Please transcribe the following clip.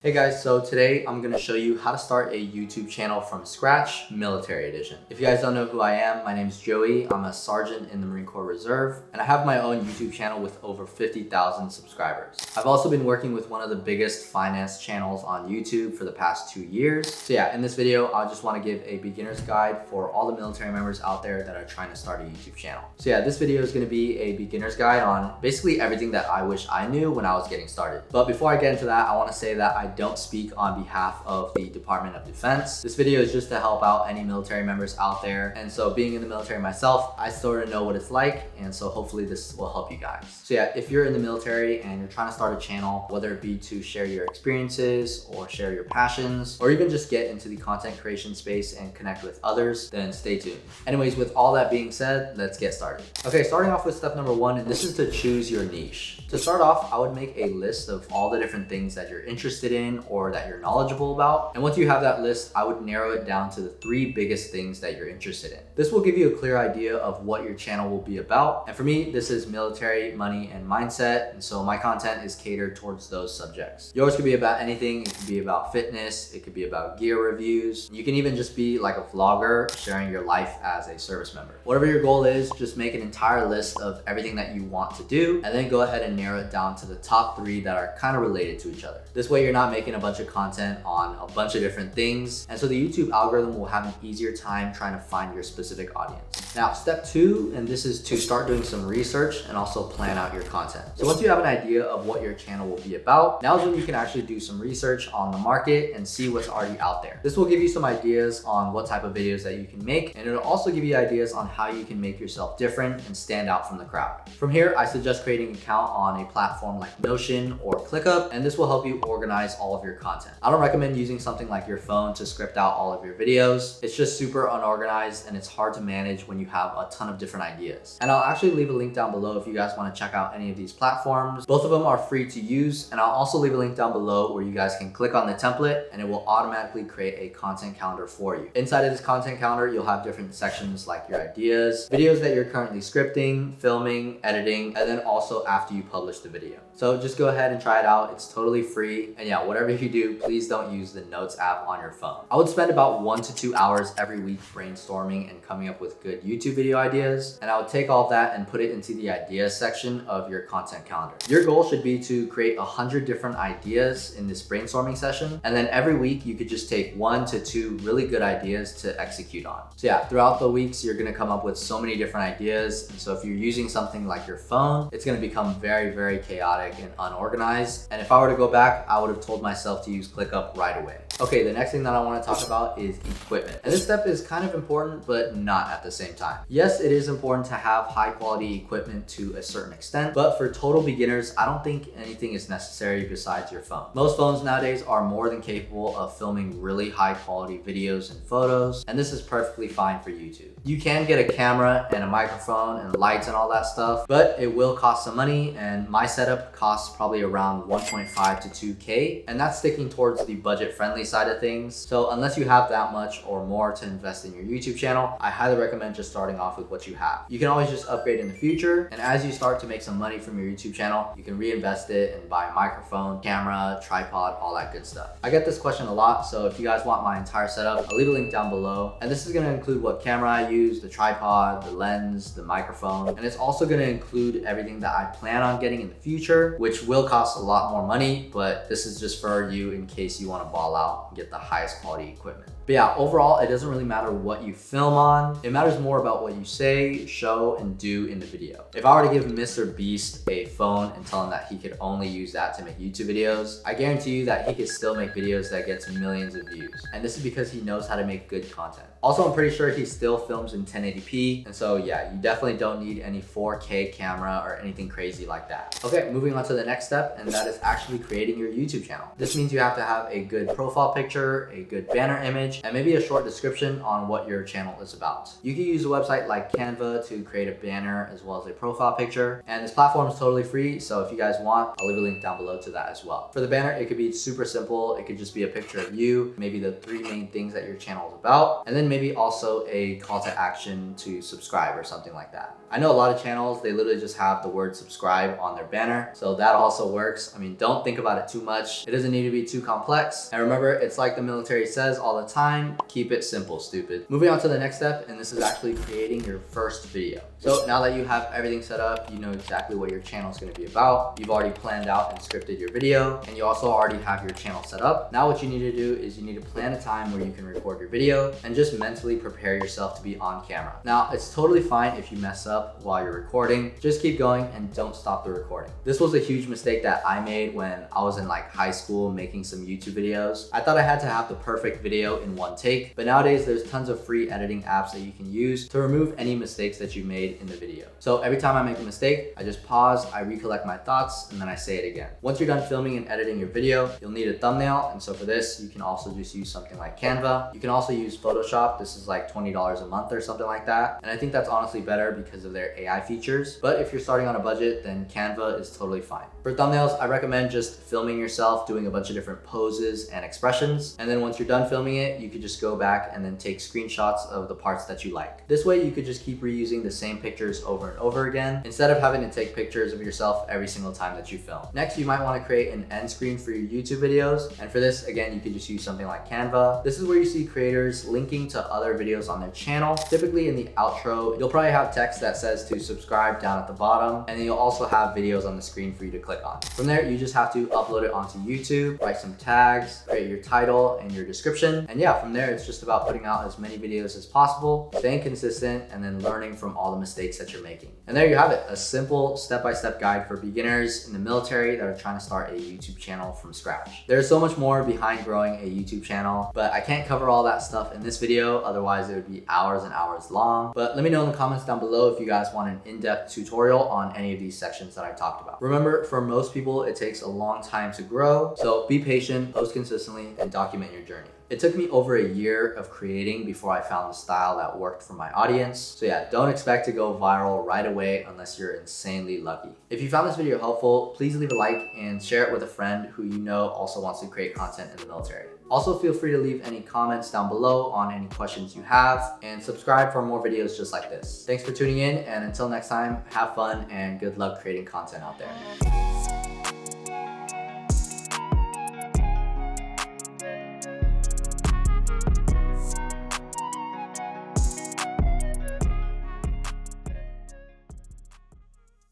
Hey guys, so today I'm going to show you how to start a YouTube channel from scratch, military edition. If you guys don't know who I am, my name is Joey. I'm a sergeant in the Marine Corps Reserve, and I have my own YouTube channel with over 50,000 subscribers. I've also been working with one of the biggest finance channels on YouTube for the past 2 years. So yeah, in this video, I just want to give a beginner's guide for all the military members out there that are trying to start a YouTube channel. So yeah, this video is going to be a beginner's guide on basically everything that I wish I knew when I was getting started. But before I get into that, I want to say that I don't speak on behalf of the Department of Defense. This video is just to help out any military members out there. And so being in the military myself, I sort of know what it's like. And so hopefully this will help you guys. So yeah, if you're in the military and you're trying to start a channel, whether it be to share your experiences or share your passions, or even just get into the content creation space and connect with others, then stay tuned. Anyways, with all that being said, let's get started. Okay, starting off with step number 1, and this is to choose your niche. To start off, I would make a list of all the different things that you're interested in or that you're knowledgeable about. And once you have that list, I would narrow it down to the 3 biggest things that you're interested in. This will give you a clear idea of what your channel will be about. And for me, this is military, money, and mindset. And so my content is catered towards those subjects. Yours could be about anything. It could be about fitness. It could be about gear reviews. You can even just be like a vlogger sharing your life as a service member. Whatever your goal is, just make an entire list of everything that you want to do, and then go ahead and narrow it down to the top 3 that are kind of related to each other. This way you're not making a bunch of content on a bunch of different things, and so the YouTube algorithm will have an easier time trying to find your specific audience. Now, step 2, and this is to start doing some research and also plan out your content. So once you have an idea of what your channel will be about, now is when you can actually do some research on the market and see what's already out there. This will give you some ideas on what type of videos that you can make, and it'll also give you ideas on how you can make yourself different and stand out from the crowd. From here, I suggest creating an account on a platform like Notion or ClickUp, and this will help you organize all of your content. I don't recommend using something like your phone to script out all of your videos. It's just super unorganized and it's hard to manage when you have a ton of different ideas. And I'll actually leave a link down below if you guys want to check out any of these platforms. Both of them are free to use, and I'll also leave a link down below where you guys can click on the template and it will automatically create a content calendar for you. Inside of this content calendar, you'll have different sections like your ideas, videos that you're currently scripting, filming, editing, and then also after you publish the video. So just go ahead and try it out. It's totally free. And yeah, whatever you do, please don't use the Notes app on your phone. I would spend about 1 to 2 hours every week brainstorming and coming up with good YouTube video ideas. And I would take all of that and put it into the ideas section of your content calendar. Your goal should be to create 100 different ideas in this brainstorming session. And then every week you could just take 1 to 2 really good ideas to execute on. So yeah, throughout the weeks, you're gonna come up with so many different ideas. And so if you're using something like your phone, it's gonna become very, very chaotic and unorganized. And if I were to go back, I would have told myself to use ClickUp right away. Okay, the next thing that I want to talk about is equipment. And this step is kind of important, but not at the same time. Yes, it is important to have high quality equipment to a certain extent, but for total beginners, I don't think anything is necessary besides your phone. Most phones nowadays are more than capable of filming really high quality videos and photos, and this is perfectly fine for YouTube. You can get a camera and a microphone and lights and all that stuff, but it will cost some money, and my setup costs probably around 1.5 to 2K, and that's sticking towards the budget-friendly side of things. So unless you have that much or more to invest in your YouTube channel, I highly recommend just starting off with what you have. You can always just upgrade in the future, and as you start to make some money from your YouTube channel, you can reinvest it and buy a microphone, camera, tripod, all that good stuff. I get this question a lot, so if you guys want my entire setup, I'll leave a link down below. And this is gonna include what camera I use, the tripod, the lens, the microphone, and it's also gonna include everything that I plan on getting in the future, which will cost a lot more money, but this is just for you in case you wanna ball out and get the highest quality equipment. But yeah, overall, it doesn't really matter what you film on. It matters more about what you say, show, and do in the video. If I were to give Mr. Beast a phone and tell him that he could only use that to make YouTube videos, I guarantee you that he could still make videos that get to millions of views. And this is because he knows how to make good content. Also, I'm pretty sure he still films in 1080p. And so yeah, you definitely don't need any 4K camera or anything crazy like that. Okay, moving on to the next step, and that is actually creating your YouTube channel. This means you have to have a good profile picture, a good banner image, image, and maybe a short description on what your channel is about. You can use a website like Canva to create a banner as well as a profile picture. And this platform is totally free, so if you guys want, I'll leave a link down below to that as well. For the banner, it could be super simple. It could just be a picture of you, maybe the 3 main things that your channel is about, and then maybe also a call to action to subscribe or something like that. I know a lot of channels, they literally just have the word subscribe on their banner, so that also works. I mean, don't think about it too much. It doesn't need to be too complex. And remember, it's like the military says all the time, keep it simple, stupid. Moving on to the next step, and this is actually creating your first video. So now that you have everything set up, you know exactly what your channel is going to be about. You've already planned out and scripted your video, and you also already have your channel set up. Now what you need to do is you need to plan a time where you can record your video and just mentally prepare yourself to be on camera. Now, it's totally fine if you mess up while you're recording. Just keep going and don't stop the recording. This was a huge mistake that I made when I was in like high school making some YouTube videos. I thought I had to have the perfect video in one take, but nowadays there's tons of free editing apps that you can use to remove any mistakes that you made in the video. So every time I make a mistake, I just pause, I recollect my thoughts, and then I say it again. Once you're done filming and editing your video, you'll need a thumbnail. And so for this, you can also just use something like Canva. You can also use Photoshop. This is like $20 a month or something like that. And I think that's honestly better because of their AI features. But if you're starting on a budget, then Canva is totally fine. For thumbnails, I recommend just filming yourself doing a bunch of different poses and expressions. And then once you're done filming it, you could just go back and then take screenshots of the parts that you like. This way you could just keep reusing the same pictures over and over again instead of having to take pictures of yourself every single time that you film. Next, you might want to create an end screen for your YouTube videos. And for this, again, you could just use something like Canva. This is where you see creators linking to other videos on their channel. Typically in the outro, you'll probably have text that says to subscribe down at the bottom, and then you'll also have videos on the screen for you to click on. From there, you just have to upload it onto YouTube, write some tags, create your title and your description. And yeah, from there, it's just about putting out as many videos as possible, staying consistent, and then learning from all the mistakes that you're making. And there you have it, a simple step-by-step guide for beginners in the military that are trying to start a YouTube channel from scratch. There's so much more behind growing a YouTube channel, but I can't cover all that stuff in this video, otherwise it would be hours and hours long. But let me know in the comments down below if you guys want an in-depth tutorial on any of these sections that I talked about. Remember, for most people, it takes a long time to grow, so be patient, post consistently, and document your journey. It took me over a year of creating before I found the style that worked for my audience. So yeah, don't expect to go viral right away unless you're insanely lucky. If you found this video helpful, please leave a like and share it with a friend who you know also wants to create content in the military. Also, feel free to leave any comments down below on any questions you have, and subscribe for more videos just like this. Thanks for tuning in, and until next time, have fun and good luck creating content out there.